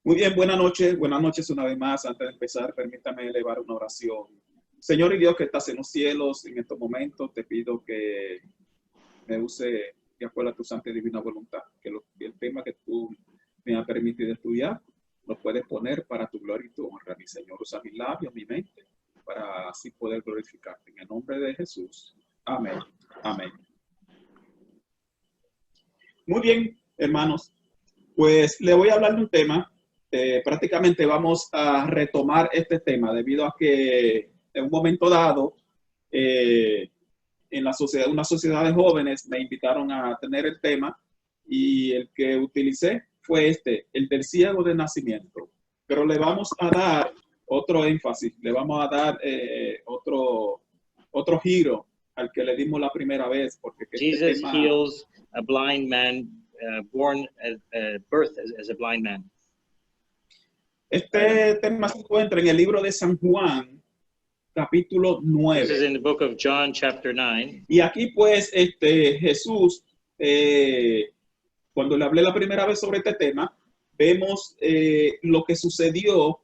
Muy bien, buenas noches una vez más. Antes de empezar, permítame elevar una oración. Señor y Dios que estás en los cielos, en estos momentos te pido que me use de acuerdo a tu santa y divina voluntad, que el tema que tú me has permitido estudiar, lo puedes poner para tu gloria y tu honra, mi Señor. Usa mis labios, mi mente, para así poder glorificarte. En el nombre de Jesús. Amén. Amén. Muy bien, hermanos. Pues le voy a hablar de un tema. Prácticamente vamos a retomar este tema debido a que en un momento dado, en la sociedad, una sociedad de jóvenes me invitaron a tener el tema y el que utilicé fue el del ciego de nacimiento. Pero le vamos a dar otro énfasis, le vamos a dar otro giro al que le dimos la primera vez, porque Jesus heals a blind man born at birth as a blind man. Este tema se encuentra en el libro de San Juan, capítulo 9. This is in the book of John, chapter 9. Y aquí pues Jesús, cuando le hablé la primera vez sobre este tema, vemos lo que sucedió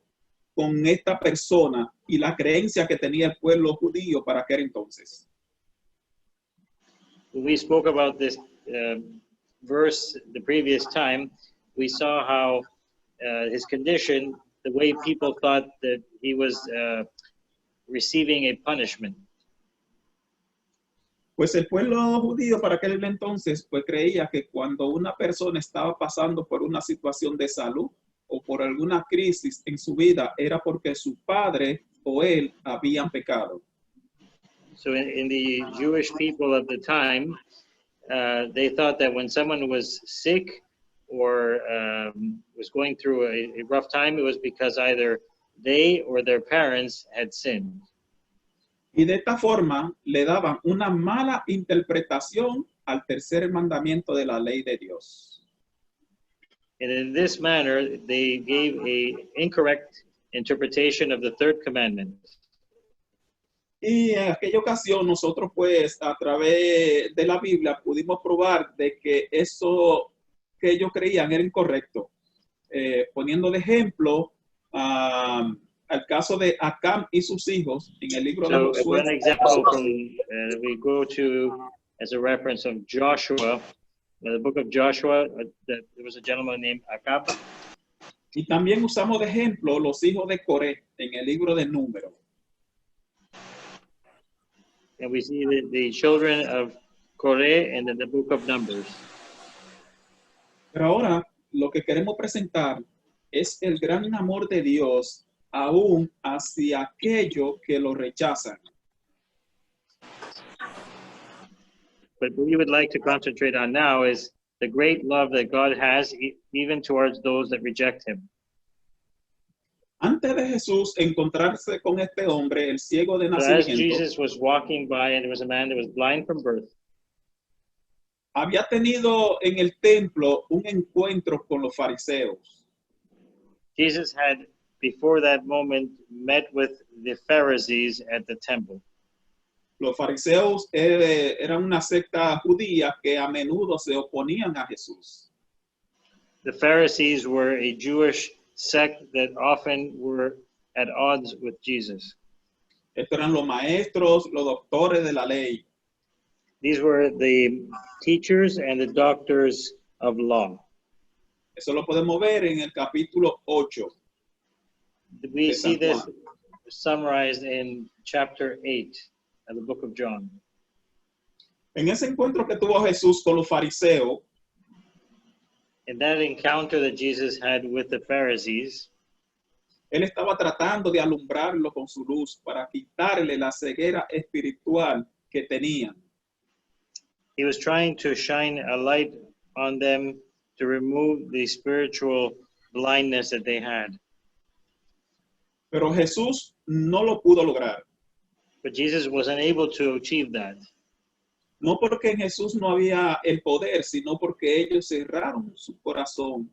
con esta persona y la creencia que tenía el pueblo judío para aquel entonces. When we spoke about this verse the previous time, we saw how his condition, the way people thought that he was receiving a punishment. Pues el pueblo judío para aquel entonces pues creía que cuando una persona estaba pasando por una situación de salud o por alguna crisis en su vida era porque su padre o él habían pecado. So in the Jewish people of the time, they thought that when someone was sick or was going through a rough time, it was because either they or their parents had sinned. Y de esta forma le daban una mala interpretación al tercer mandamiento de la ley de Dios. And in this manner, they gave a incorrect interpretation of the third commandment. Y en aquella ocasión nosotros pues a través de la Biblia pudimos probar de que eso que ellos creían era incorrecto. Poniendo de ejemplo al caso de Acán y sus hijos en el libro de Josué. One example from we go to as a reference of Joshua, the book of Joshua, there was a gentleman named Acab. Y también usamos de ejemplo los hijos de Coré en el libro de Números. And we see the children of Koreh in the book of Numbers. Pero ahora lo que queremos presentar es el gran amor de Dios aún hacia aquellos que lo rechazan. But what we would like to concentrate on now is the great love that God has even towards those that reject him. Antes de Jesús encontrarse con este hombre, el ciego de So as nacimiento, Jesus was walking by and there was a man that was blind from birth, había tenido en el templo un encuentro con los fariseos. Jesus had before that moment met with the Pharisees at the temple. Los fariseos eran una secta judía que a menudo se oponían a Jesús. The Pharisees were a Jewish sect that often were at odds with Jesus. Estos eran los maestros, los doctores de la ley. These were the teachers and the doctors of law. Eso lo podemos ver en el capítulo 8. We see this summarized in chapter 8 of the book of John. En ese encuentro que tuvo Jesús con los fariseos, In that encounter that Jesus had with the Pharisees, él estaba tratando de alumbrarlo con su luz para quitarle la ceguera espiritual que tenían. he was trying to shine a light on them to remove the spiritual blindness that they had. Pero Jesús no lo pudo lograr. But Jesus was unable to achieve that. No porque en Jesús no había el poder, sino porque ellos cerraron su corazón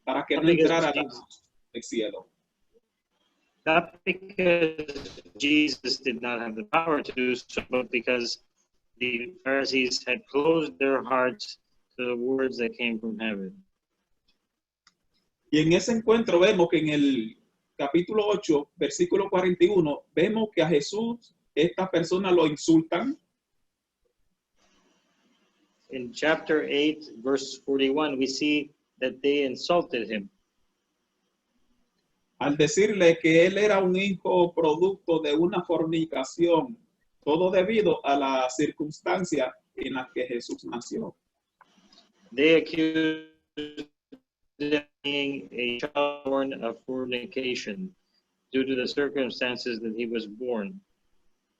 para que no entrara la luz del cielo. Not because Jesus did not have the power to do so, but because the Pharisees had closed their hearts to the words that came from heaven. Y en ese encuentro vemos que en el capítulo 8, versículo 41, vemos que a Jesús estas personas lo insultan. In chapter 8, verse 41, we see that they insulted him Al decirle que él era un hijo producto de una fornicación, todo debido a la circunstancia en la que Jesús nació. They accused him of being a child born of fornication due to the circumstances that he was born.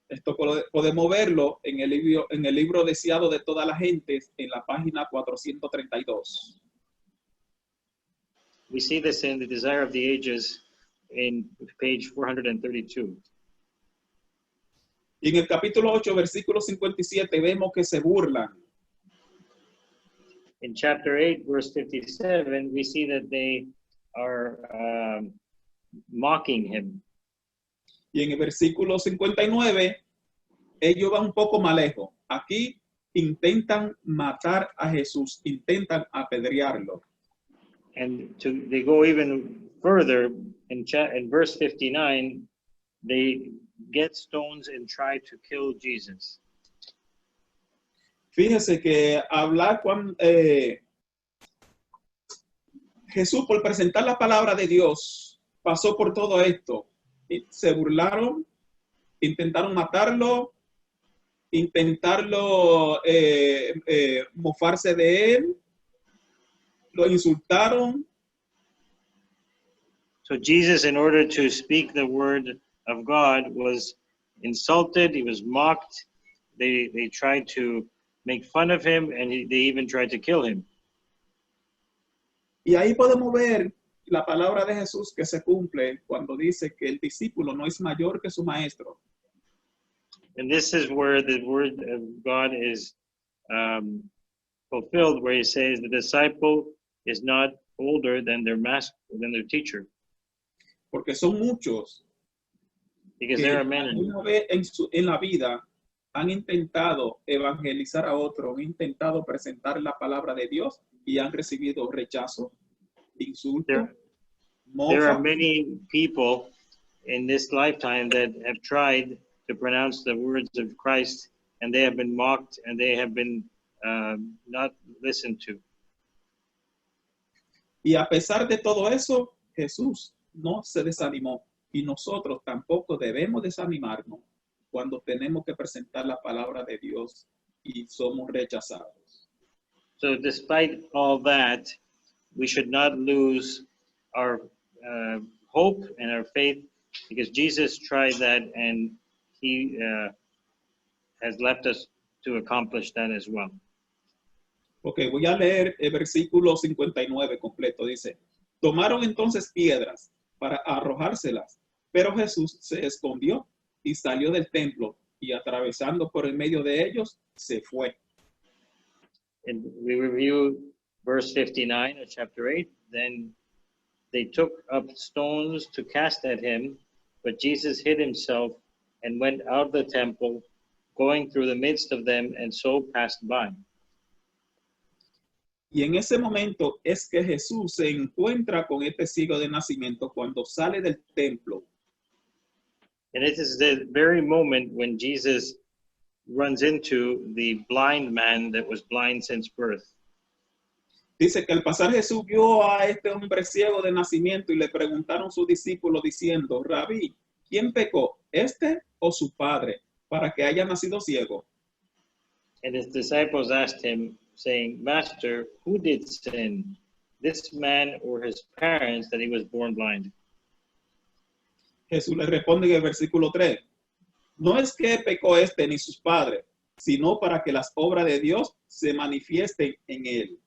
Esto podemos verlo en el libro deseado de toda la gente, en la página 432. We see this in The Desire of the Ages in page 432. Y en el capítulo 8, versículo 57, vemos que se burlan. In chapter 8, verse 57, we see that they are mocking him. Y en el versículo 59, ellos van un poco más lejos. Aquí intentan matar a Jesús, intentan apedrearlo. And they go even further. In verse 59, they get stones and try to kill Jesus. Fíjese que hablar cuando Jesús, por presentar la palabra de Dios, pasó por todo esto. Y se burlaron, intentaron matarlo, mofarse de él, lo insultaron. So Jesus, in order to speak the word of God, was insulted. He was mocked. They tried to make fun of him, and they even tried to kill him. Y ahí podemos ver la palabra de Jesús que se cumple cuando dice que el discípulo no es mayor que su maestro. And this is where the word of God is fulfilled, where he says the disciple is not older than their master, than their teacher. Porque son muchos Because que there are many una vez en la vida han intentado evangelizar a otro, han intentado presentar la palabra de Dios y han recibido rechazo, insulto, there are mofa. many people in this lifetime that have tried to pronounce the words of Christ, and they have been mocked and they have been not listened to. Y a pesar de todo eso, Jesús no se desanimó y nosotros tampoco debemos desanimarnos cuando tenemos que presentar la palabra de Dios y somos rechazados. So despite all that, we should not lose our hope and our faith, because Jesus tried that and he has left us to accomplish that as well. Ok, voy a leer el versículo 59 completo. Dice, tomaron entonces piedras para arrojárselas, pero Jesús se escondió y salió del templo y atravesando por el medio de ellos, se fue. And we review verse 59 of chapter 8. Then they took up stones to cast at him, but Jesus hid himself and went out of the temple, going through the midst of them, and so passed by. Y en ese momento es que Jesús se encuentra con este ciego de nacimiento cuando sale del templo. And it is the very moment when Jesus runs into the blind man that was blind since birth. Dice que al pasar Jesús vio a este hombre ciego de nacimiento y le preguntaron sus discípulos diciendo, Rabí, ¿quién pecó, este o su padre, para que haya nacido ciego? And his disciples asked him, saying, Master, who did sin, this man or his parents, that he was born blind? Jesús le responde en el versículo 3, no es que pecó este ni sus padres, sino para que las obras de Dios se manifiesten en él.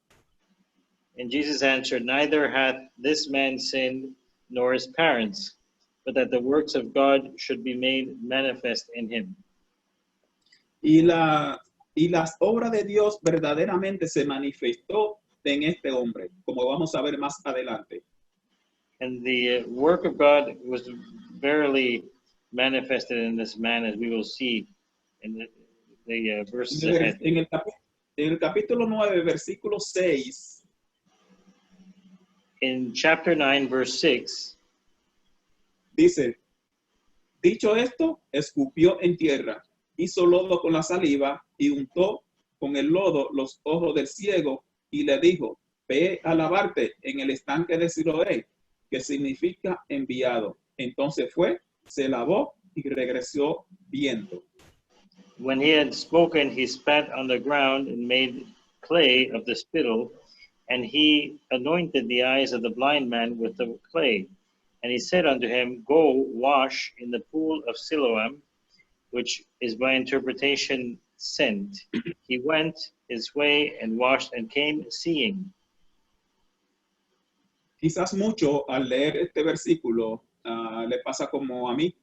And Jesus answered, Neither hath this man sinned, nor his parents, but that the works of God should be made manifest in him. Y las obras de Dios verdaderamente se manifestó en este hombre, como vamos a ver más adelante. And the work of God was verily manifested in this man, as we will see in the verses ahead. En el capítulo 9, versículo 6, in chapter 9, verse 6, dice, dicho esto, escupió en tierra, hizo lodo con la saliva y untó con el lodo los ojos del ciego y le dijo, ve a lavarte en el estanque de Siloé, que significa enviado. Entonces fue, se lavó y regresó viendo. when he had spoken, he spat on the ground and made clay of the spittle, and he anointed the eyes of the blind man with the clay. And he said unto him, go wash in the pool of Siloam, which is by interpretation sent. He went his way and washed and came seeing. Quizás mucho al leer este versículo le pasa como a mí,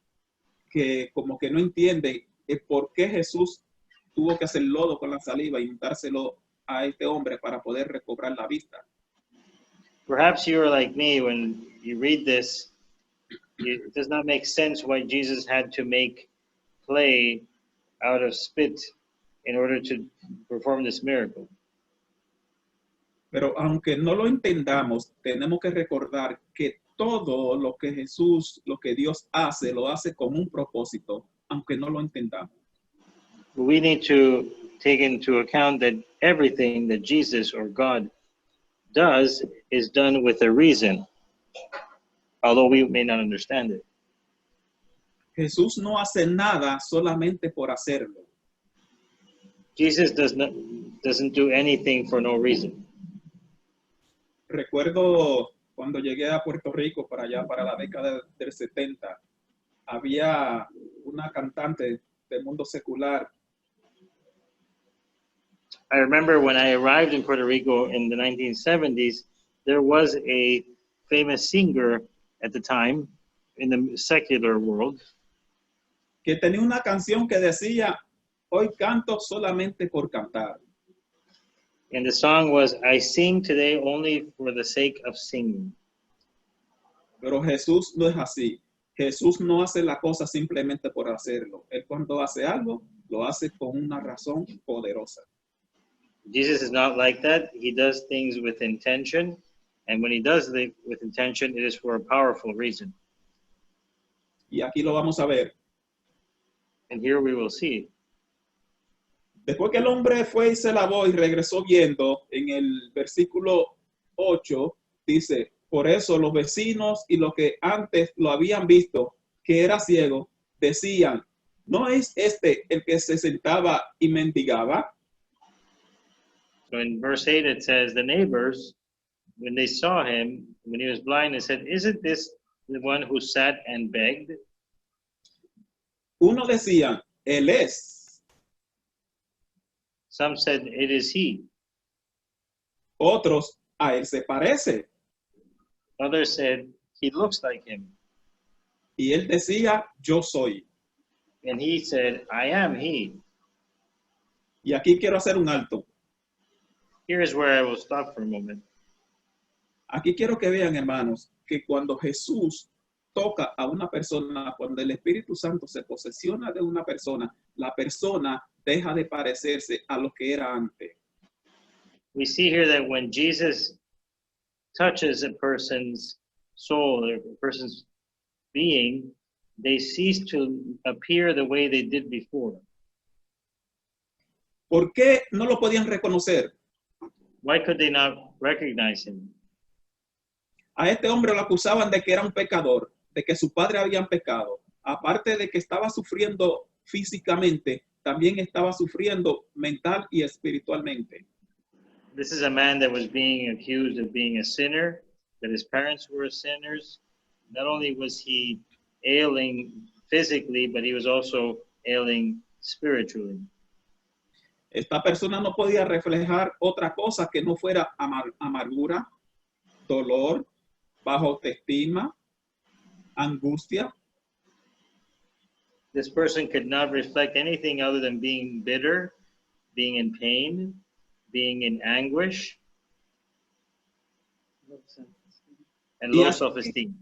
que como que no entiende por qué Jesús tuvo que hacer lodo con la saliva y untárselo a este hombre para poder recobrar la vista. Perhaps you are like me when you read this, it does not make sense why Jesus had to make clay out of spit in order to perform this miracle. Pero aunque no lo entendamos, tenemos que recordar que todo lo que Jesús, lo que Dios hace, lo hace con un propósito, aunque no lo entendamos. We need to take into account that everything that Jesus or God does is done with a reason, although we may not understand it. Jesús no hace nada solamente por hacerlo. Jesus doesn't do anything for no reason. Recuerdo cuando llegué a Puerto Rico, para allá, para la década del 70, había una cantante del mundo secular. I remember when I arrived in Puerto Rico in the 1970s, there was a famous singer at the time in the secular world Que tenía una canción que decía, hoy canto solamente por cantar. and the song was, I sing today only for the sake of singing. Pero Jesús no es así. Jesús no hace la cosa simplemente por hacerlo. Él cuando hace algo, lo hace con una razón poderosa. Jesus is not like that. He does things with intention, and when he does it with intention, it is for a powerful reason. Y aquí lo vamos a ver. And here we will see. Después que el hombre fue y se lavó y regresó viendo, en el versículo 8 dice, por eso los vecinos y los que antes lo habían visto, que era ciego, decían, ¿no es este el que se sentaba y mendigaba? So in verse 8, it says, the neighbors, when they saw him, when he was blind, they said, isn't this the one who sat and begged? Uno decían, él es. Some said, it is he. Otros, a él se parece. Others said, he looks like him. Y él decía, yo soy. And he said, I am he. Y aquí quiero hacer un alto. Here is where I will stop for a moment. Aquí quiero que vean, hermanos, que cuando Jesús toca a una persona, cuando el Espíritu Santo se posesiona de una persona, la persona deja de parecerse a lo que era antes. We see here that when Jesus touches a person's soul or a person's being, they cease to appear the way they did before. ¿Por qué no lo podían reconocer? Why could they not recognize him? A este hombre lo acusaban de que era un pecador, de que su padre habían pecado. Aparte de que estaba sufriendo físicamente, también estaba sufriendo mental y espiritualmente. This is a man that was being accused of being a sinner, that his parents were sinners. Not only was he ailing physically, but he was also ailing spiritually. Esta persona no podía reflejar otra cosa que no fuera amargura, dolor, baja autoestima, angustia. This person could not reflect anything other than being bitter, being in pain, being in anguish, and low self-esteem.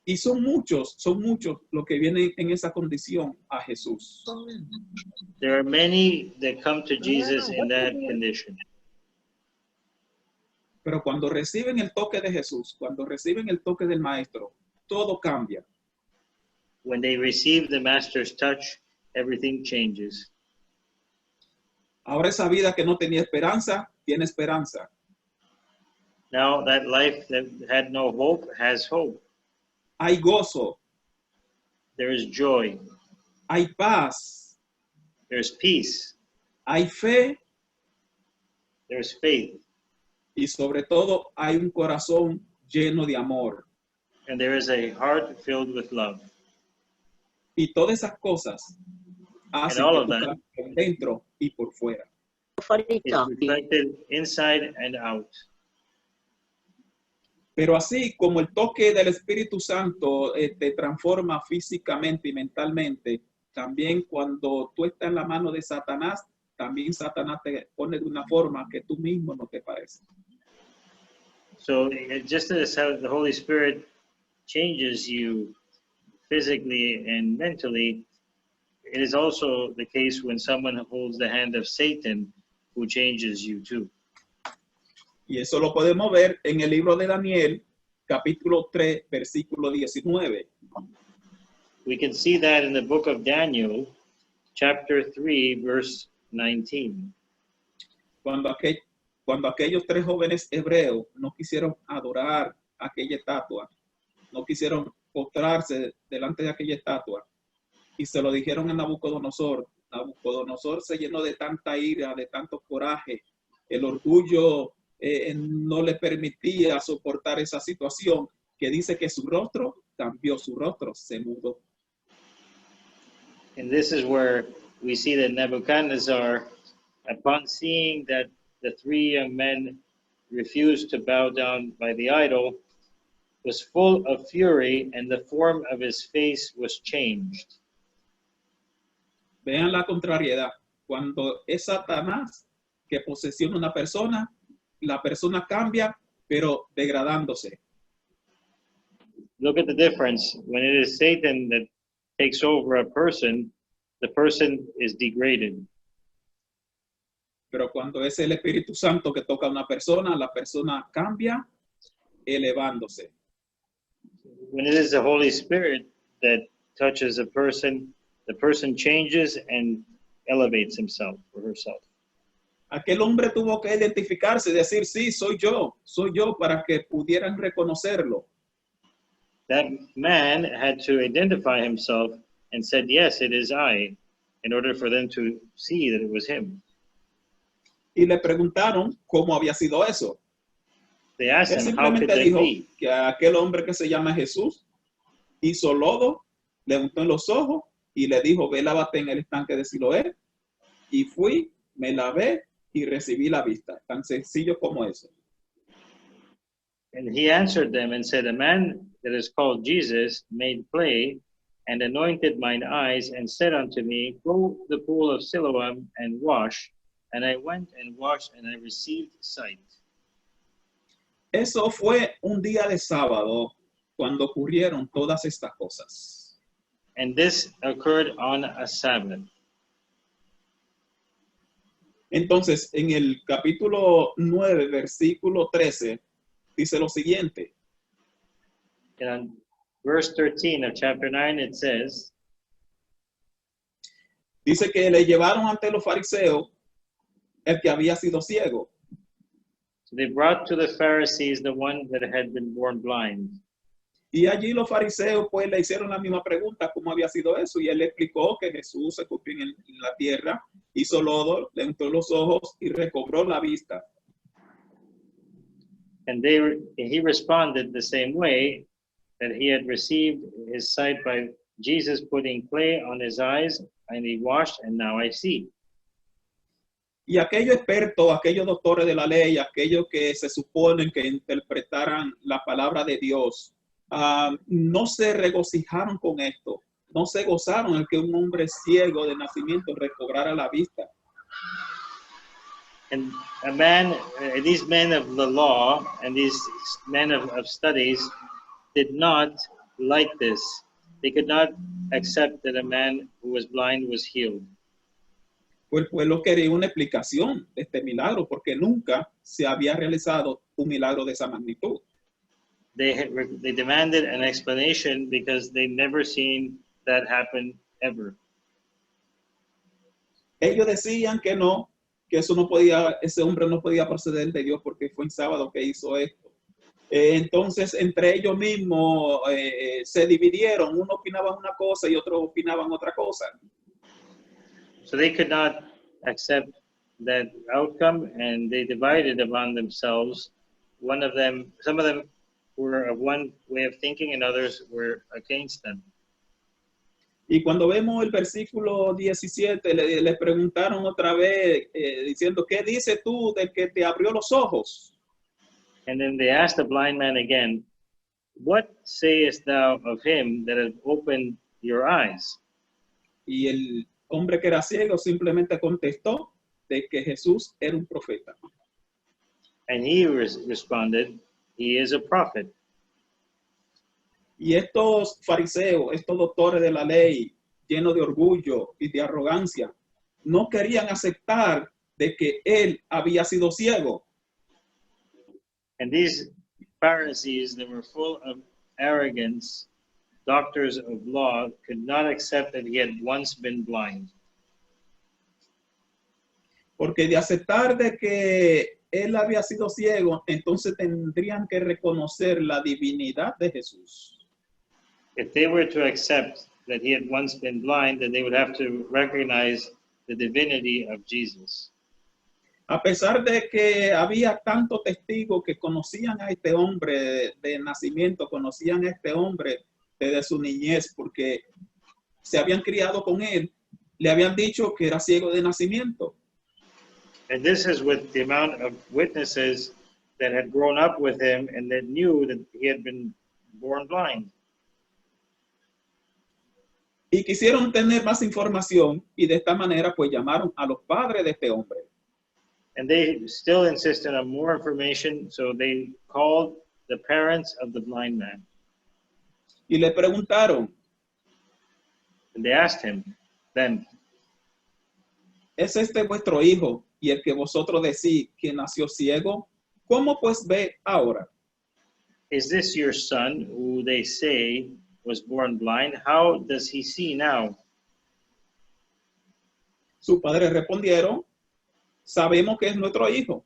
Y son muchos los que vienen en esa condición a Jesús. There are many that come to Jesus in that condition. Pero cuando reciben el toque de Jesús, cuando reciben el toque del Maestro, todo cambia. When they receive the Master's touch, everything changes. Ahora esa vida que no tenía esperanza, tiene esperanza. Now that life that had no hope has hope. Hay gozo, There is joy. hay paz, There's peace. hay fe There's faith. y sobre todo hay un corazón lleno de amor. And there is a heart filled with love. Y todas esas cosas hacen all que of tú that cambies por dentro y por fuera. It's Favorito. reflected inside and out. Pero así como el toque del Espíritu Santo te transforma físicamente y mentalmente, también cuando tú estás en la mano de Satanás, también Satanás te pone de una forma que tú mismo no te parece. So just as how the Holy Spirit changes you physically and mentally, it is also the case when someone holds the hand of Satan, who changes you too. Y eso lo podemos ver en el libro de Daniel, capítulo 3, versículo 19. We can see that in the book of Daniel, chapter 3, verse 19. Cuando aquellos tres jóvenes hebreos no quisieron adorar aquella estatua, no quisieron postrarse delante de aquella estatua, y se lo dijeron a Nabucodonosor. Nabucodonosor se llenó de tanta ira, de tanto coraje, el orgullo no le permitía soportar esa situación, que dice que su rostro cambió, su rostro se mudó. And this is where we see that Nebuchadnezzar, upon seeing that the three young men refused to bow down by the idol, was full of fury, and the form of his face was changed. Vean la contrariedad. Cuando es Satanás que posesiona una persona, la persona cambia, pero degradándose. Look at the difference. When it is Satan that takes over a person, the person is degraded. Pero cuando es el Espíritu Santo que toca a una persona, la persona cambia, elevándose. When it is the Holy Spirit that touches a person, the person changes and elevates himself or herself. Aquel hombre tuvo que identificarse y decir, sí, soy yo, para que pudieran reconocerlo. That man had to identify himself and said, yes, it is I, in order for them to see that it was him. Y le preguntaron cómo había sido eso. They asked Él him, how could simplemente that dijo be? que aquel hombre que se llama Jesús hizo lodo, le untó en los ojos y le dijo, ve, lávate en el estanque de Siloé. Y fui, me lavé y recibí la vista. Tan sencillo como eso. And he answered them and said, a man that is called Jesus made clay and anointed mine eyes and said unto me, go to the pool of Siloam and wash. And I went and washed and I received sight. Eso fue un día de sábado cuando ocurrieron todas estas cosas. And this occurred on a Sabbath. Entonces, en el capítulo 9, versículo 13, dice lo siguiente. And on verse 13 of chapter 9, it says, Dice que le llevaron ante los fariseos el que había sido ciego. so they brought to the Pharisees the one that had been born blind. Y allí los fariseos pues le hicieron la misma pregunta, ¿cómo había sido eso? Y él le explicó que Jesús se escupió en la tierra, hizo lodo, le untó los ojos y recobró la vista. And he responded the same way, that he had received his sight by Jesus putting clay on his eyes, and he washed, and now I see. Y aquellos expertos, aquellos doctores de la ley, aquellos que se suponen que interpretaran la palabra de Dios, no se regocijaron con esto, no se gozaron el que un hombre ciego de nacimiento recobrara la vista. And these men of the law and these men of studies did not like this. They could not accept that a man who was blind was healed. Pues el pueblo quería una explicación de este milagro porque nunca se había realizado un milagro de esa magnitud. They demanded an explanation because they never seen that happen ever. Ellos decían que no, que eso no podía, ese hombre no podía proceder de Dios porque fue en sábado que hizo esto. Entonces, entre ellos mismos se dividieron, uno opinaba una cosa y otros opinaban otra cosa. So they could not accept that outcome, and they divided among themselves. Some of them were of one way of thinking, and others were against them. Y cuando vemos el versículo 17, le preguntaron otra vez, diciendo, ¿qué dices tú del que te abrió los ojos? And then they asked the blind man again, "What sayest thou of him that hath opened your eyes?" Y el hombre que era ciego simplemente contestó de que Jesús era un profeta. And he responded, "He is a prophet." Y estos fariseos, estos doctores de la ley, llenos de orgullo y de arrogancia, no querían aceptar de que él había sido ciego. And these Pharisees that were full of arrogance, doctors of law, could not accept that he had once been blind. Porque de aceptar de que él había sido ciego, entonces tendrían que reconocer la divinidad de Jesús. If they were to accept that he had once been blind, then they would have to recognize the divinity of Jesus. A pesar de que había tantos testigos que conocían a este hombre de nacimiento, conocían a este hombre desde su niñez, porque se habían criado con él, le habían dicho que era ciego de nacimiento. And this is with the amount of witnesses that had grown up with him and that knew that he had been born blind. Y quisieron tener más información y de esta manera pues llamaron a los padres de este hombre. And they still insisted on more information, so they called the parents of the blind man. Y le preguntaron, And they asked him then, ¿es este vuestro hijo y el que vosotros decís que nació ciego? ¿Cómo pues ve ahora? "Is this your son who they say was born blind? How does he see now?" Sus padres respondieron, sabemos que es nuestro hijo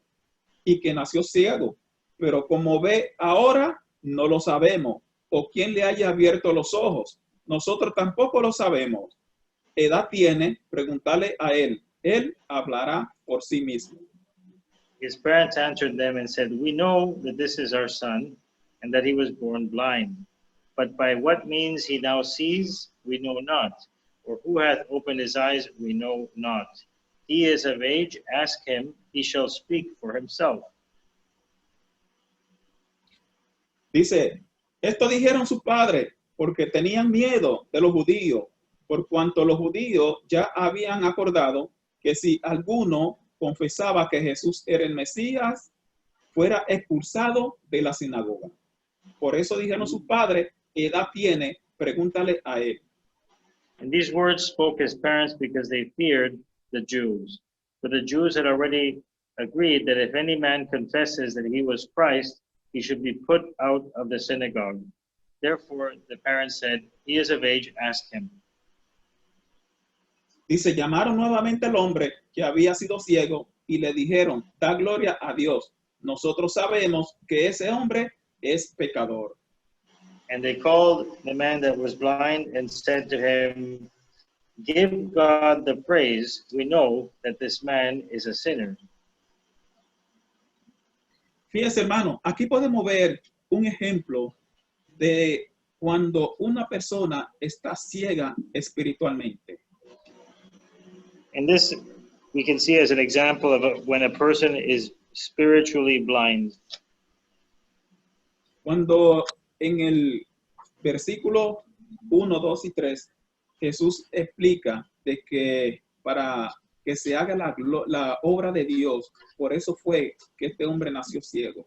y que nació ciego, pero como ve ahora, no lo sabemos. O quién le haya abierto los ojos, nosotros tampoco lo sabemos. ¿Edad tiene? Preguntarle a él. Él hablará por sí mismo. His parents answered them and said, "We know that this is our son and that he was born blind. But by what means he now sees, we know not. Or who hath opened his eyes, we know not. He is of age, ask him, he shall speak for himself." Dice, esto dijeron sus padres porque tenían miedo de los judíos, por cuanto los judíos ya habían acordado que si alguno confesaba que Jesús era el Mesías, fuera expulsado de la sinagoga. Por eso dijeron sus padres, edad tiene, pregúntale a él. And these words spoke his parents because they feared the Jews. For the Jews had already agreed that if any man confesses that he was Christ, he should be put out of the synagogue. Therefore, the parents said, "He is of age, ask him." Dice, llamaron nuevamente al hombre que había sido ciego y le dijeron, da gloria a Dios. Nosotros sabemos que ese hombre es pecador. And they called the man that was blind and said to him, "Give God the praise. We know that this man is a sinner." Fíjese, hermano, aquí podemos ver un ejemplo de cuando una persona está ciega espiritualmente. And this we can see as an example of when a person is spiritually blind. Cuando en el versículo 1, 2 y 3, Jesús explica de que para que se haga la obra de Dios, por eso fue que este hombre nació ciego.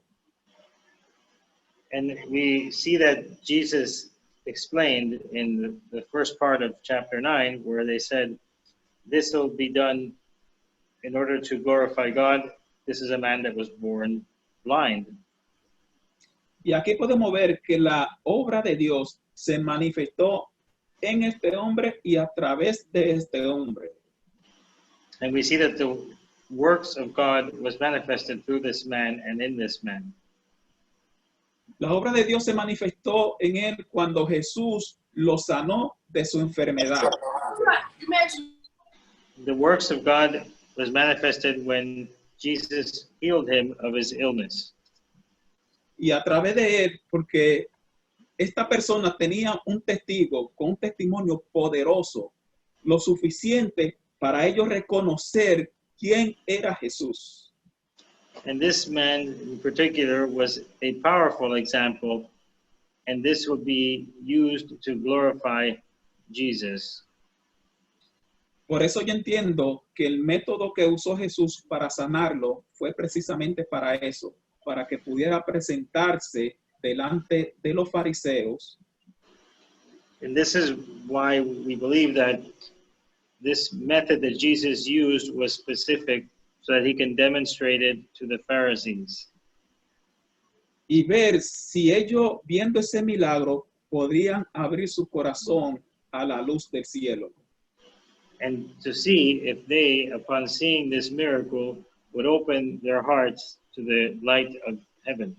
And we see that Jesus explained in the first part of chapter 9, where they said, "This will be done in order to glorify God, this is a man that was born blind. Y aquí podemos ver que la obra de Dios se manifestó en este hombre y a través de este hombre. And we see that the works of God was manifested through this man and in this man. La obra de Dios se manifestó en él cuando Jesús lo sanó de su enfermedad. The works of God was manifested when Jesus healed him of his illness. Y a través de él, porque esta persona tenía un testigo con un testimonio poderoso, lo suficiente para ellos reconocer quién era Jesús. And this man in particular was a powerful example, and this would be used to glorify Jesus. Por eso yo entiendo que el método que usó Jesús para sanarlo fue precisamente para eso, para que pudiera presentarse delante de los fariseos. And this is why we believe that this method that Jesus used was specific so that he can demonstrate it to the Pharisees. Y ver si ellos, viendo ese milagro, podrían abrir su corazón a la luz del cielo. And to see if they, upon seeing this miracle, would open their hearts to the light of heaven.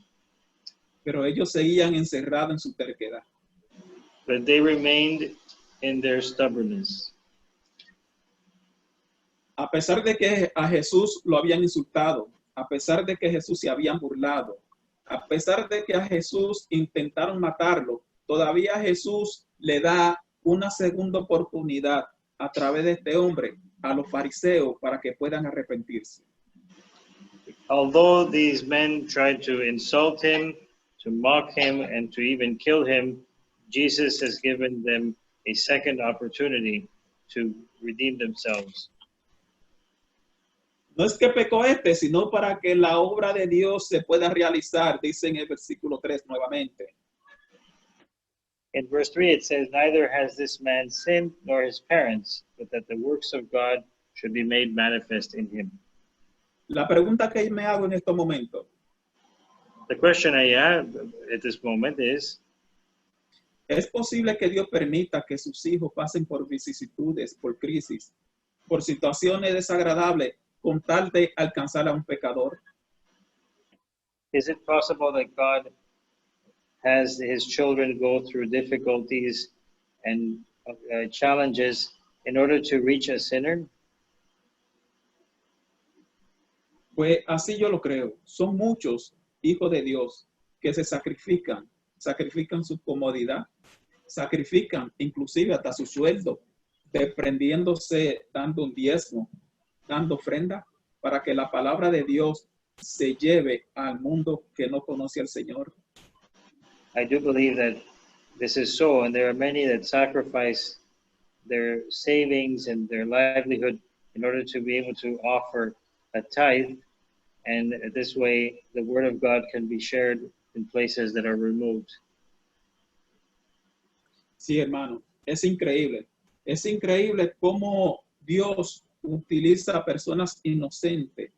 Pero ellos seguían encerrados en su terquedad. But they remained in their stubbornness. A pesar de que a Jesús lo habían insultado, a pesar de que Jesús se habían burlado, a pesar de que a Jesús intentaron matarlo, todavía Jesús le da una segunda oportunidad a través de este hombre a los fariseos para que puedan arrepentirse. Although these men tried to insult him, to mock him, and to even kill him, Jesus has given them a second opportunity to redeem themselves. No es que pecó este, sino para que la obra de Dios se pueda realizar, dice en el versículo 3 nuevamente. In verse 3, it says, "Neither has this man sinned nor his parents, but that the works of God should be made manifest in him." La pregunta que me hago en estos momentos, The question I have at this moment is, ¿es posible que Dios permita que sus hijos pasen por vicisitudes, por crisis, por situaciones desagradables, con tal de alcanzar a un pecador? is it possible that God has his children go through difficulties and challenges in order to reach a sinner? Pues así yo lo creo. Son muchos hijos de Dios que se sacrifican su comodidad, sacrifican inclusive hasta su sueldo, desprendiéndose, dando un diezmo, dando ofrenda, para que la palabra de Dios se lleve al mundo que no conoce al Señor. I do believe that this is so, and there are many that sacrifice their savings and their livelihood in order to be able to offer a tithe, and this way the word of God can be shared in places that are removed. Sí, hermano, es increíble. Es increíble cómo Dios utiliza a personas inocentes.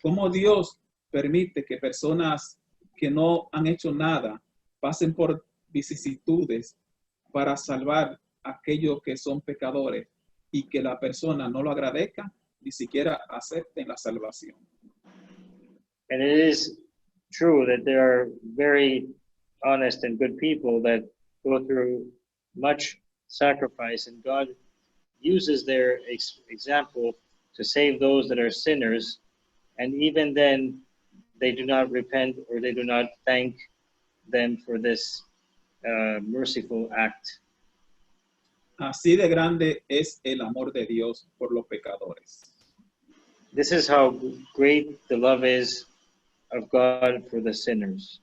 Cómo Dios permite que personas que no han hecho nada pasen por vicisitudes para salvar a aquellos que son pecadores y que la persona no lo agradezca, ni siquiera acepten la salvación. And it is true that there are very honest and good people that go through much sacrifice, and God uses their example to save those that are sinners, and even then they do not repent or they do not thank them for this merciful act. Así de grande es el amor de Dios por los pecadores. This is how great the love is of God for the sinners.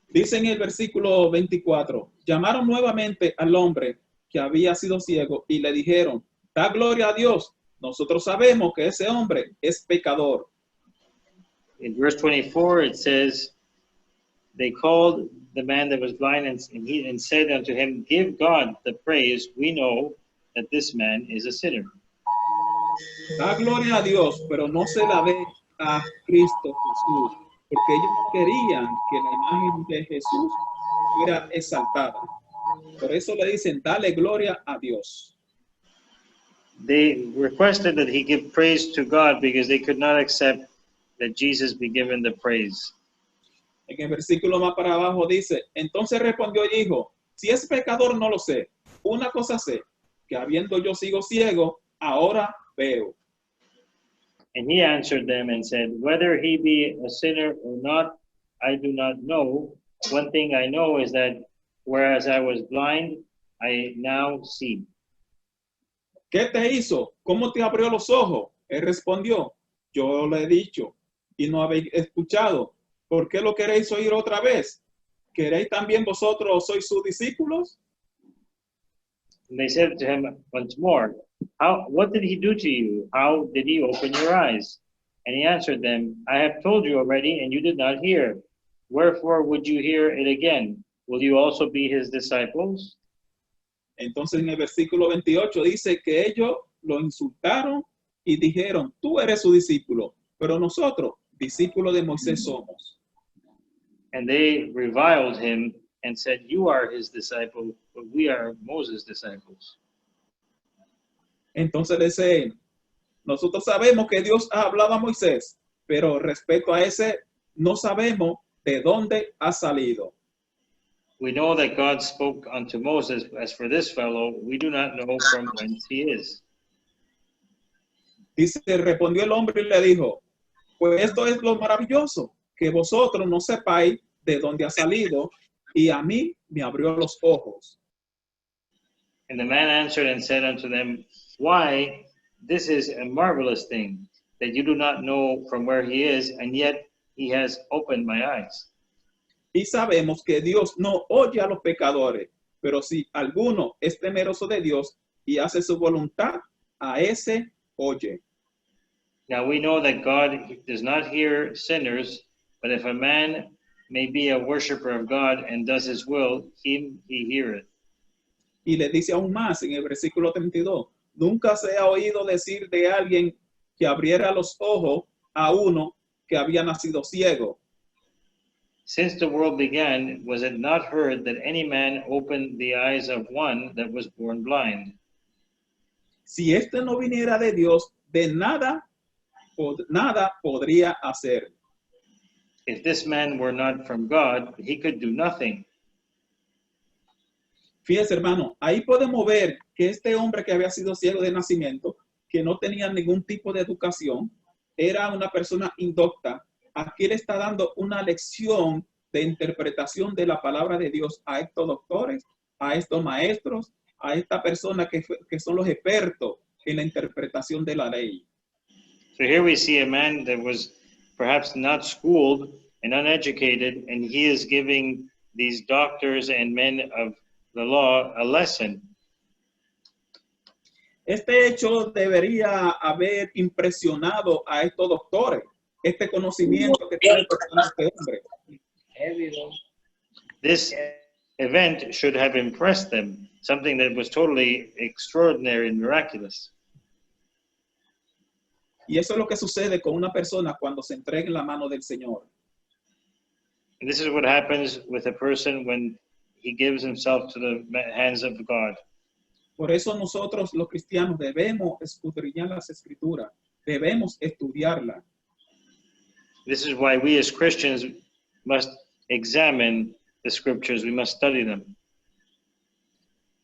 Dice en el versículo 24, llamaron nuevamente al hombre que había sido ciego y le dijeron, da gloria a Dios, nosotros sabemos que ese hombre es pecador. In verse 24, it says, they called the man that was blind and said unto him, give God the praise, we know that this man is a sinner. Da gloria a Dios, pero no se la dé a Cristo Jesús, porque ellos querían que la imagen de Jesús fuera exaltada. Por eso le dicen, dale gloria a Dios. They requested that he give praise to God because they could not accept that Jesus be given the praise. En el versículo más para abajo dice, entonces respondió y dijo, si es pecador no lo sé. Una cosa sé, que habiendo yo sigo ciego, ahora veo. And he answered them and said, whether he be a sinner or not, I do not know. One thing I know is that whereas I was blind, I now see. ¿Qué te hizo? ¿Cómo te abrió los ojos? Él respondió, yo le he dicho y no habéis escuchado. ¿Por qué lo queréis oír otra vez? ¿Queréis también vosotros sois sus discípulos? And they said to him once more, what did he do to you? How did he open your eyes? And he answered them, I have told you already, and you did not hear. Wherefore would you hear it again? Will you also be his disciples? Entonces en el versículo 28 dice que ellos lo insultaron y dijeron, tú eres su discípulo, pero nosotros, discípulos de Moisés somos. And they reviled him and said, you are his disciple, but we are Moses' disciples. Entonces dice, nosotros sabemos que Dios ha hablado a Moisés, pero respecto a ese, no sabemos de dónde ha salido. We know that God spoke unto Moses. As for this fellow, we do not know from whence he is. Dice, respondió el hombre y le dijo, pues esto es lo maravilloso, que vosotros no sepáis de dónde ha salido, y a mí me abrió los ojos. And the man answered and said unto them, why, this is a marvelous thing, that you do not know from where he is, and yet he has opened my eyes. Y sabemos que Dios no oye a los pecadores, pero si alguno es temeroso de Dios y hace su voluntad, a ese oye. Now we know that God does not hear sinners, but if a man may be a worshiper of God and does his will, him he heareth. Y le dice aún más en el versículo 32, nunca se ha oído decir de alguien que abriera los ojos a uno que había nacido ciego. Since the world began, was it not heard that any man opened the eyes of one that was born blind? Si este no viniera de Dios, de nada podría hacer. If this man were not from God, he could do nothing. Fíjese, hermano, ahí podemos ver que este hombre que había sido ciego de nacimiento, que no tenía ningún tipo de educación, era una persona indocta. Aquí le está dando una lección de interpretación de la palabra de Dios a estos doctores, a estos maestros, a esta persona que son los expertos en la interpretación de la ley. So here we see a man that was perhaps not schooled and uneducated, and he is giving these doctors and men of the law a lesson. Este hecho debería haber impresionado a estos doctores, este conocimiento que tiene este hombre. This event should have impressed them, something that was totally extraordinary and miraculous. Y eso es lo que sucede con una persona cuando se entrega en la mano del Señor. And this is what happens with a person when he gives himself to the hands of God. Por eso nosotros los cristianos debemos escudriñar las escrituras, debemos estudiarlas. This is why we as Christians must examine the scriptures, we must study them.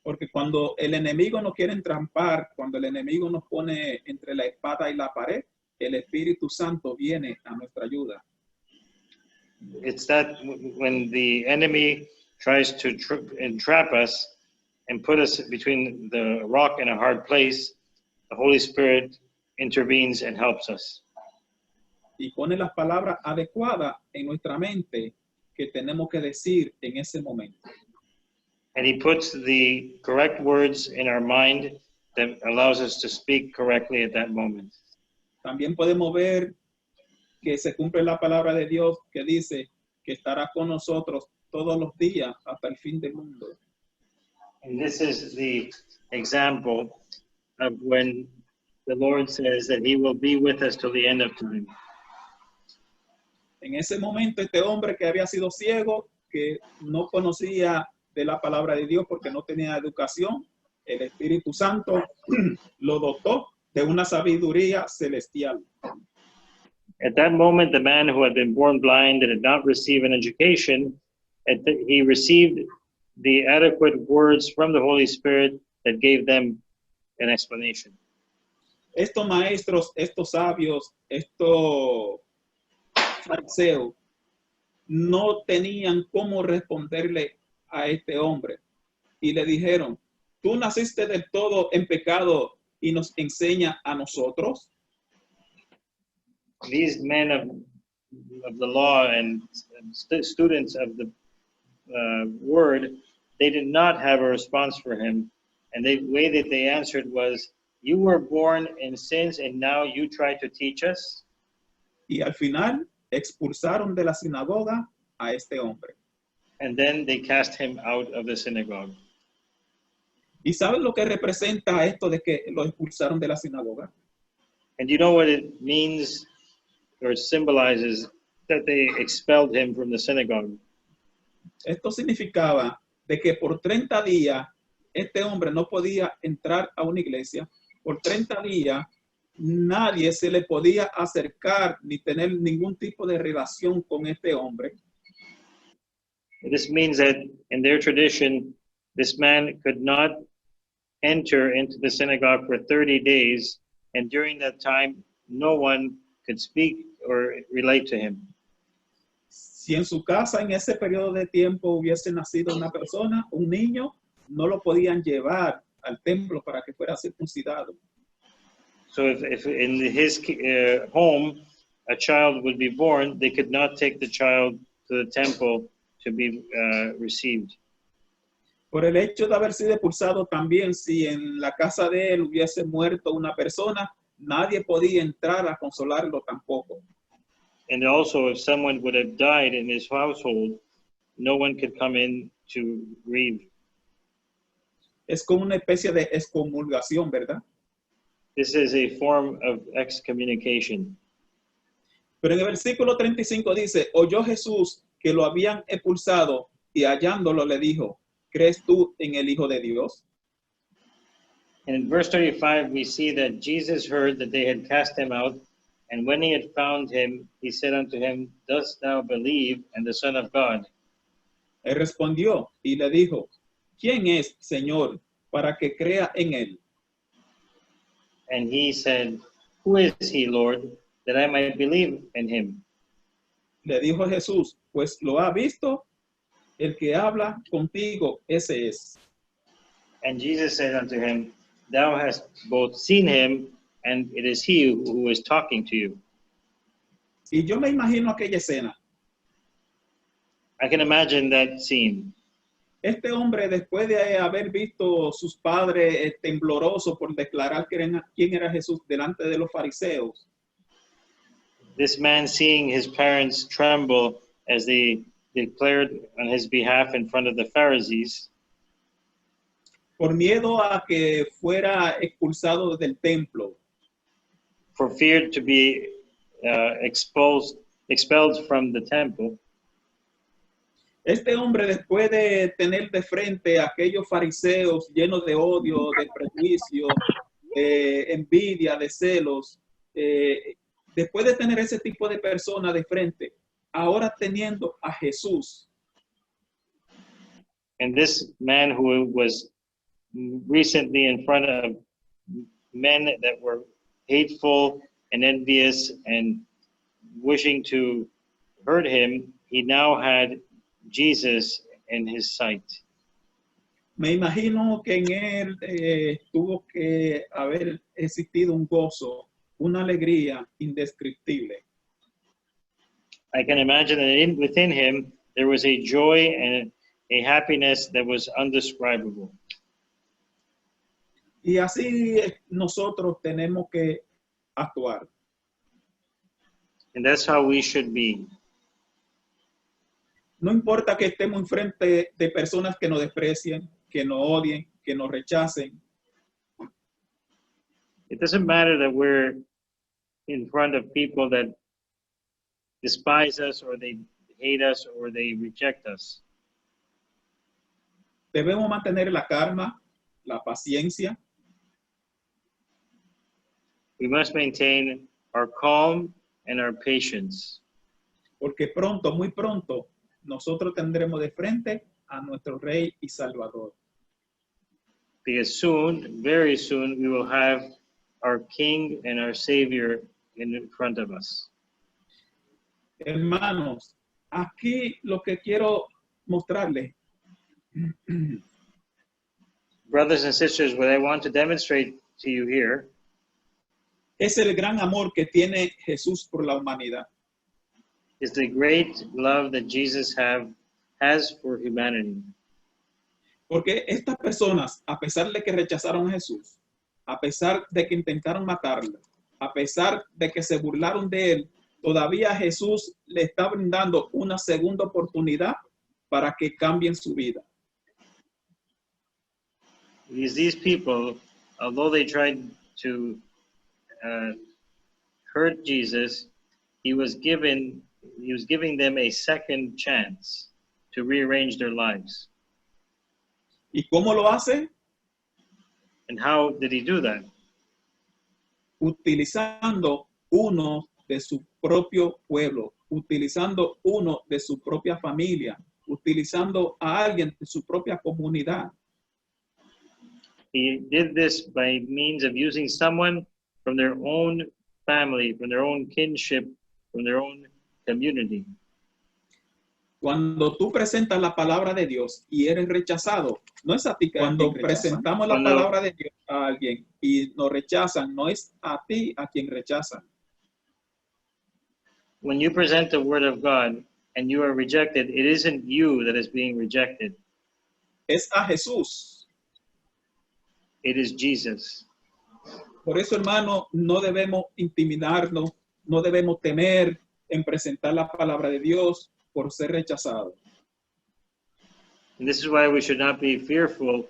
Porque cuando el enemigo nos quiere entrampar, cuando el enemigo nos pone entre la espada y la pared, el Espíritu Santo viene a nuestra ayuda. It's that when the enemy tries to entrap us and put us between the rock and a hard place, the Holy Spirit intervenes and helps us. Y pone las palabras adecuadas en nuestra mente que tenemos que decir en ese momento. And he puts the correct words in our mind that allows us to speak correctly at that moment. También podemos ver que se cumple la palabra de Dios que dice que estará con nosotros todos los días hasta el fin del mundo. And this is the example of when the Lord says that he will be with us till the end of time. En ese momento, este hombre que había sido ciego, que no conocía de la palabra de Dios porque no tenía educación, el Espíritu Santo lo dotó de una sabiduría celestial. At that moment, the man who had been born blind and did not receive an education, he received the adequate words from the Holy Spirit that gave them an explanation. Estos maestros, estos sabios, estos fariseos no tenían cómo responderle a este hombre y le dijeron, ¿tú naciste del todo en pecado y nos enseña a nosotros? These men of the law and students of the word, they did not have a response for him. And the way that they answered was, you were born in sins and now you try to teach us? Y al final expulsaron de la sinagoga a este hombre. And then they cast him out of the synagogue. ¿Y saben lo que representa esto de que lo expulsaron de la sinagoga? And you know what it means or symbolizes that they expelled him from the synagogue? Esto significaba de que por 30 días este hombre no podía entrar a una iglesia. Por 30 días nadie se le podía acercar ni tener ningún tipo de relación con este hombre. This means that in their tradition, this man could not enter into the synagogue for 30 days, and during that time, no one could speak or relate to him. Si en su casa en ese periodo de tiempo hubiese nacido una persona, un niño, no lo podían llevar al templo para que fuera circuncidado. So if in his home a child would be born, they could not take the child to the temple to be received. Por el hecho de haber sido expulsado también, si en la casa de él hubiese muerto una persona, nadie podía entrar a consolarlo tampoco. And also, if someone would have died in his household, no one could come in to grieve. Es como una especie de excomulgación, ¿verdad? This is a form of excommunication. Pero en el versículo 35 dice, oyó Jesús que lo habían expulsado y hallándolo le dijo, ¿crees tú en el Hijo de Dios? And in verse 35, we see that Jesus heard that they had cast him out. And when he had found him, he said unto him, dost thou believe in the Son of God? Él respondió y le dijo, ¿quién es, Señor, para que crea en él? And he said, who is he, Lord, that I might believe in him? Le dijo Jesús, pues lo ha visto, el que habla contigo, ese es. And Jesus said unto him, thou hast both seen him, and it is he who is talking to you. Y yo me imagino aquella escena. I can imagine that scene. Este hombre, después de haber visto sus padres temblorosos por declarar quién era Jesús delante de los fariseos, This man seeing his parents tremble as they declared on his behalf in front of the Pharisees, por miedo a que fuera expulsado del templo, for fear to be expelled from the temple, este hombre, después de tener de frente a aquellos fariseos llenos de odio, de prejuicio, de envidia, de celos, después de tener ese tipo de personas de frente, ahora teniendo a Jesús, and this man who was recently in front of men that were hateful and envious and wishing to hurt him, he now had Jesus in his sight. me imagino que en él tuvo que haber existido un gozo, una alegría indescriptible. I can imagine that within him there was a joy and a happiness that was undescribable. Y así nosotros tenemos que actuar. And that's how we should be. No importa que estemos enfrente de personas que nos desprecien, que nos odien, que nos rechacen. It doesn't matter that we're in front of people that despise us or they hate us or they reject us. Debemos mantener la calma, la paciencia, We must maintain our calm and our patience, porque pronto, muy pronto, nosotros tendremos de frente a nuestro Rey y Salvador. because soon, very soon, we will have our King and our Savior in front of us. Hermanos, aquí lo que quiero mostrarles Brothers and sisters, what I want to demonstrate to you here es el gran amor que tiene Jesús por la humanidad. is the great love that Jesus has for humanity. Porque estas personas, a pesar de que rechazaron a Jesús, a pesar de que intentaron matarlo, a pesar de que se burlaron de él, todavía Jesús le está brindando una segunda oportunidad para que cambien su vida. Because these people, although they tried to hurt Jesus, he was giving them a second chance to rearrange their lives. ¿Y cómo lo hace? And how did he do that? Utilizando uno de su propio pueblo, utilizando uno de su propia familia, utilizando a alguien de su propia comunidad. He did this by means of using someone from their own family, from their own kinship, from their own community. Cuando tú presentas la palabra de Dios y eres rechazado, no es a ti que cuando presentamos la palabra de Dios a alguien y nos rechazan, no es a ti a quien rechazan. When you present the word of God and you are rejected, it isn't you that is being rejected. Es a Jesús. It is Jesus. Por eso, hermano, no debemos intimidarnos, no debemos temer en presentar la palabra de Dios por ser rechazado. And this is why we should not be fearful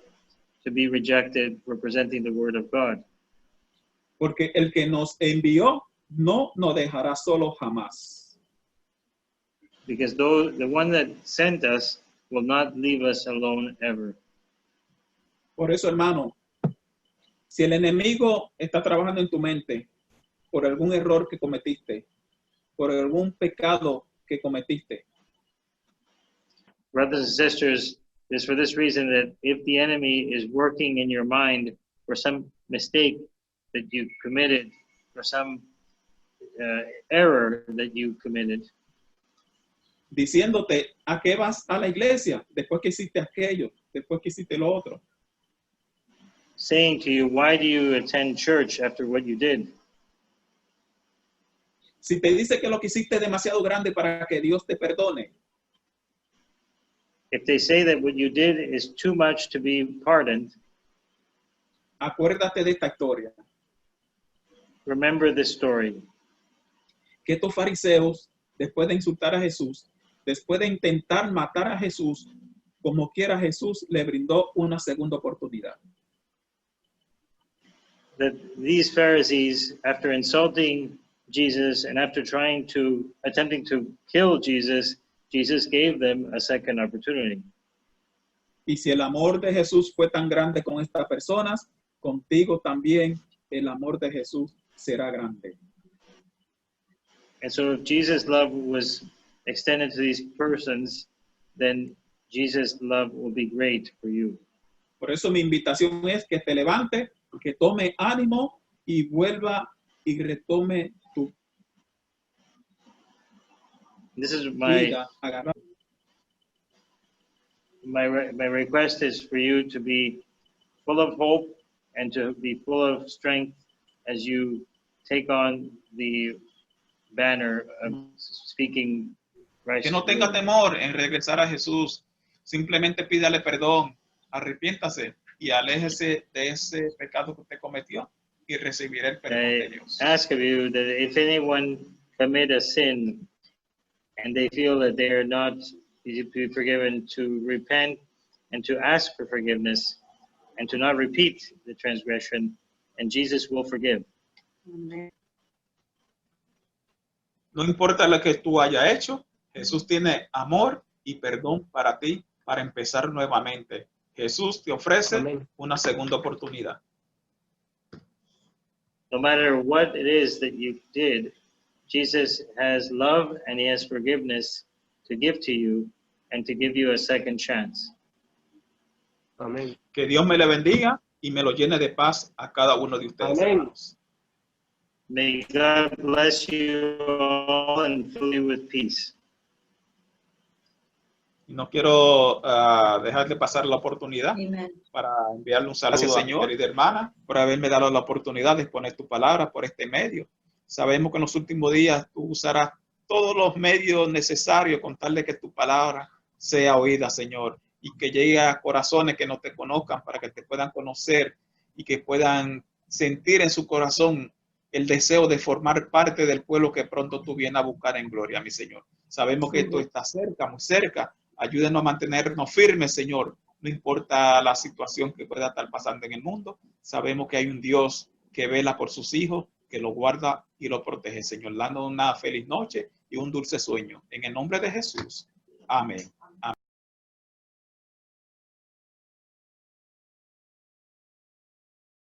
to be rejected for presenting the word of God. Porque el que nos envió no nos dejará solo jamás. Because though the one that sent us will not leave us alone ever. Por eso, hermano, si el enemigo está trabajando en tu mente por algún error que cometiste, por algún pecado que cometiste, Brothers and sisters, it's for this reason that if the enemy is working in your mind for some mistake that you committed, or some error that you committed, diciéndote a qué vas a la iglesia después que hiciste aquello, después que hiciste lo otro, saying to you, why do you attend church after what you did? si te dice que lo que hiciste es demasiado grande para que Dios te perdone, If they say that what you did is too much to be pardoned, acuérdate de esta historia, remember this story. que estos fariseos, después de insultar a Jesús, después de intentar matar a Jesús, como quiera Jesús le brindó una segunda oportunidad. That these Pharisees, after insulting Jesus and after attempting to kill Jesus, Jesus gave them a second opportunity. Y si el amor de Jesús fue tan grande con estas personas, contigo también el amor de Jesús será grande. And so if Jesus' love was extended to these persons, then Jesus' love will be great for you. Por eso mi invitación es que te levante, que tome ánimo y vuelva y retome tu This is my vida. my request is for you to be full of hope and to be full of strength as you take on the banner of speaking Que no righteous tenga word. temor en regresar a Jesús. Simplemente pídale perdón, arrepiéntase y aléjese de ese pecado que usted cometió y recibirá el perdón de I Dios. ask of you that if anyone commit a sin and they feel that they are not to be forgiven, to repent and to ask for forgiveness and to not repeat the transgression and Jesus will forgive. No importa lo que tú hayas hecho, Jesús tiene amor y perdón para ti para empezar nuevamente. Jesús te ofrece Amén. una segunda oportunidad. No matter what it is that you did, Jesus has love and he has forgiveness to give to you and to give you a second chance. Amén. Que Dios me le bendiga y me lo llene de paz a cada uno de ustedes, Amén. hermanos. May God bless you all and fill you with peace. Y no quiero dejar de pasar la oportunidad Amen. para enviarle un saludo a mi querida hermana por haberme dado la oportunidad de exponer tu palabra por este medio. Sabemos que en los últimos días tú usarás todos los medios necesarios con tal de que tu palabra sea oída, Señor, y que llegue a corazones que no te conozcan para que te puedan conocer y que puedan sentir en su corazón el deseo de formar parte del pueblo que pronto tú vienes a buscar en gloria, mi Señor. Sabemos que esto está cerca, muy cerca. Ayúdenos a mantenernos firmes, Señor. No importa la situación que pueda estar pasando en el mundo. Sabemos que hay un Dios que vela por sus hijos, que lo guarda y lo protege, Señor. Dando una feliz noche y un dulce sueño. En el nombre de Jesús. Amén.